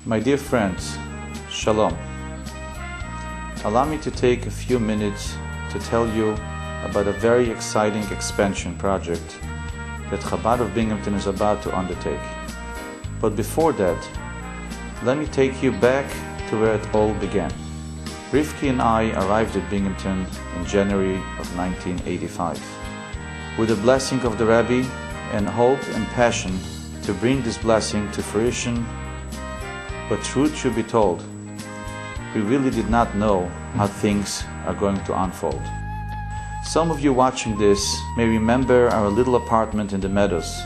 My dear friends, Shalom. Allow me to take a few minutes to tell you about a very exciting expansion project that Chabad of Binghamton is about to undertake. But before that, let me take you back to where it all began. Rivki and I arrived at Binghamton in January of 1985 with the blessing of the Rebbe and hope and passion to bring this blessing to fruition. But truth should be told, we really did not know how things are going to unfold. Some of you watching this may remember our little apartment in the Meadows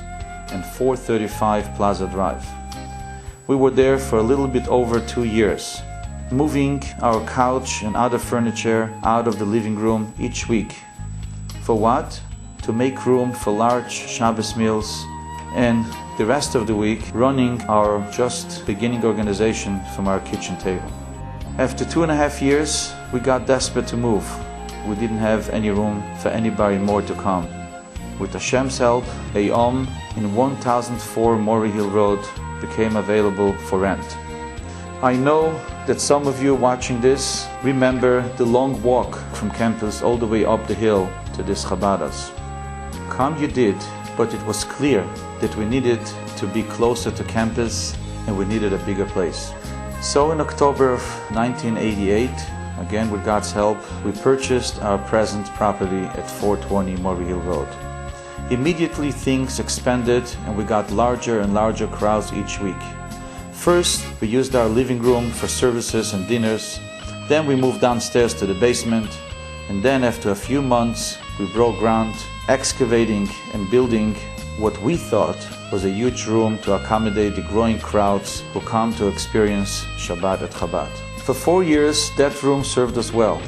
and 435 Plaza Drive. We were there for a little bit over 2 years, moving our couch and other furniture out of the living room each week. For what? To make room for large Shabbos meals, and the rest of the week running our just beginning organization from our kitchen table. After 2.5 years, we got desperate to move. We didn't have any room for anybody more to come. With Hashem's help, a home in 1004 Maury Hill Road became available for rent. I know that some of you watching this remember the long walk from campus all the way up the hill to this Chabad house. Come you did, but it was clear that we needed to be closer to campus and we needed a bigger place. So in October of 1988, again with God's help, we purchased our present property at 420 Maury Hill Road. Immediately things expanded and we got larger and larger crowds each week. First, we used our living room for services and dinners. Then we moved downstairs to the basement. And then after a few months, we broke ground, excavating and building what we thought was a huge room to accommodate the growing crowds who come to experience Shabbat at Chabad. For 4 years, that room served us well.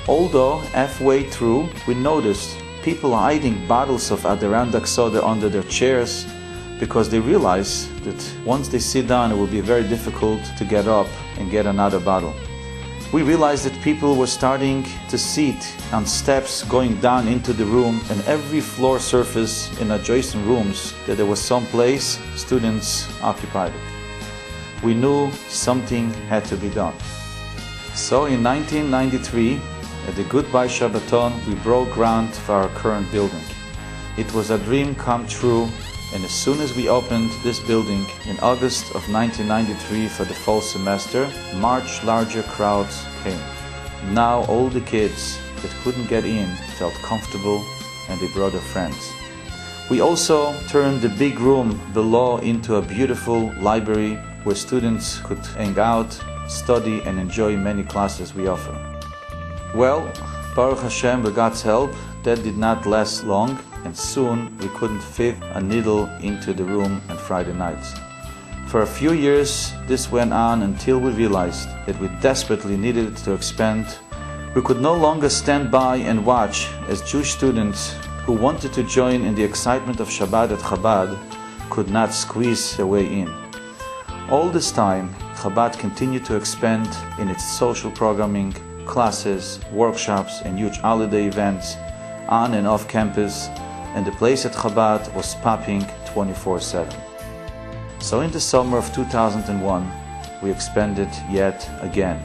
Although halfway through, we noticed people hiding bottles of Adirondack soda under their chairs because they realized that once they sit down, it will be very difficult to get up and get another bottle. We realized that people were starting to sit on steps going down into the room, and every floor surface in adjacent rooms that there was some place students occupied it. We knew something had to be done. So in 1993, at the Goodbye Shabbaton, we broke ground for our current building. It was a dream come true, and as soon as we opened this building in August of 1993 for the fall semester, much larger crowds came. Now all the kids that couldn't get in felt comfortable and they brought their friends. We also turned the big room below into a beautiful library where students could hang out, study and enjoy many classes we offer. Well, Baruch Hashem, with God's help, that did not last long, and soon we couldn't fit a needle into the room on Friday nights. For a few years this went on until we realized that we desperately needed to expand. We could no longer stand by and watch as Jewish students who wanted to join in the excitement of Shabbat at Chabad could not squeeze their way in. All this time, Chabad continued to expand in its social programming, classes, workshops and huge holiday events on and off campus, and the place at Chabad was popping 24/7. So in the summer of 2001, we expanded yet again,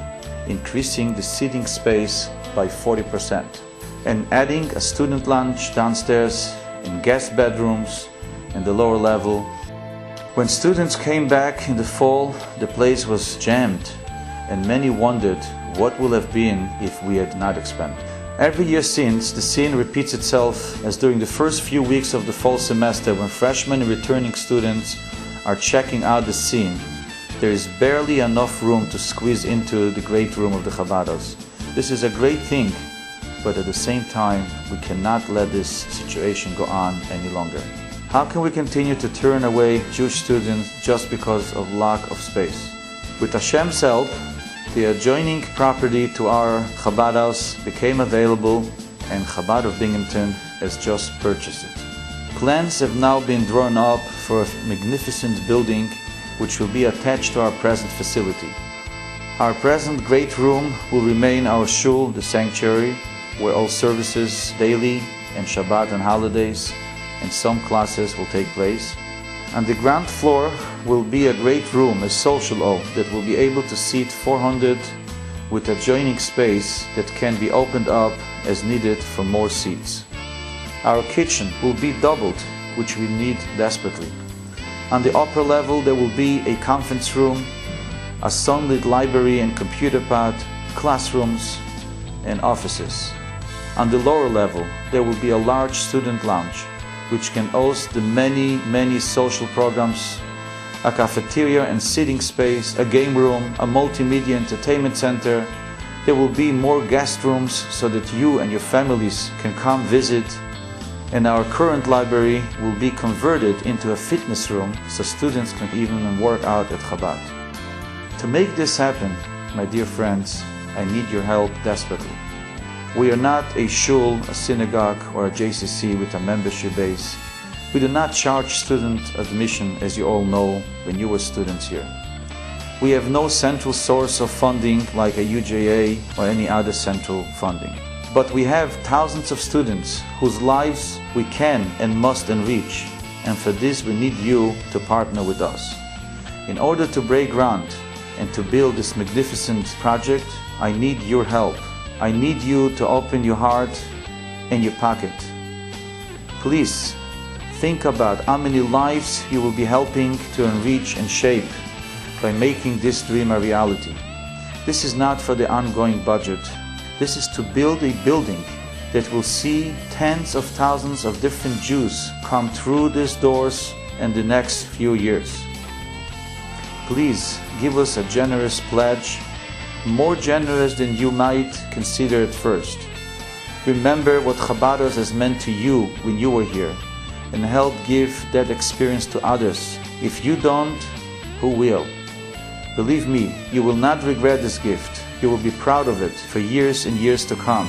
increasing the seating space by 40% and adding a student lounge downstairs and guest bedrooms in the lower level. When students came back in the fall, the place was jammed and many wondered what would have been if we had not expanded. Every year since, the scene repeats itself as during the first few weeks of the fall semester when freshmen and returning students are checking out the scene, there is barely enough room to squeeze into the great room of the Chabad house. This is a great thing, but at the same time, we cannot let this situation go on any longer. How can we continue to turn away Jewish students just because of lack of space? With Hashem's help, the adjoining property to our Chabad house became available and Chabad of Binghamton has just purchased it. Plans have now been drawn up for a magnificent building which will be attached to our present facility. Our present great room will remain our shul, the sanctuary, where all services daily and Shabbat and holidays and some classes will take place. On the ground floor will be a great room, a social hall, that will be able to seat 400 with adjoining space that can be opened up as needed for more seats. Our kitchen will be doubled, which we need desperately. On the upper level there will be a conference room, a sunlit library and computer pad, classrooms and offices. On the lower level there will be a large student lounge which can host the many social programs, a cafeteria and sitting space, a game room, a multimedia entertainment center. There will be more guest rooms so that you and your families can come visit, and our current library will be converted into a fitness room so students can even work out at Chabad. To make this happen, my dear friends, I need your help desperately. We are not a shul, a synagogue, or a JCC with a membership base. We do not charge student admission, as you all know when you were students here. We have no central source of funding like a UJA or any other central funding. But we have thousands of students whose lives we can and must enrich, and for this we need you to partner with us. In order to break ground and to build this magnificent project, I need your help. I need you to open your heart and your pocket. Please think about how many lives you will be helping to enrich and shape by making this dream a reality. This is not for the ongoing budget. This is to build a building that will see tens of thousands of different Jews come through these doors in the next few years. Please give us a generous pledge, more generous than you might consider at first. Remember what Chabados has meant to you when you were here, and help give that experience to others. If you don't, who will? Believe me, you will not regret this gift. You will be proud of it for years and years to come.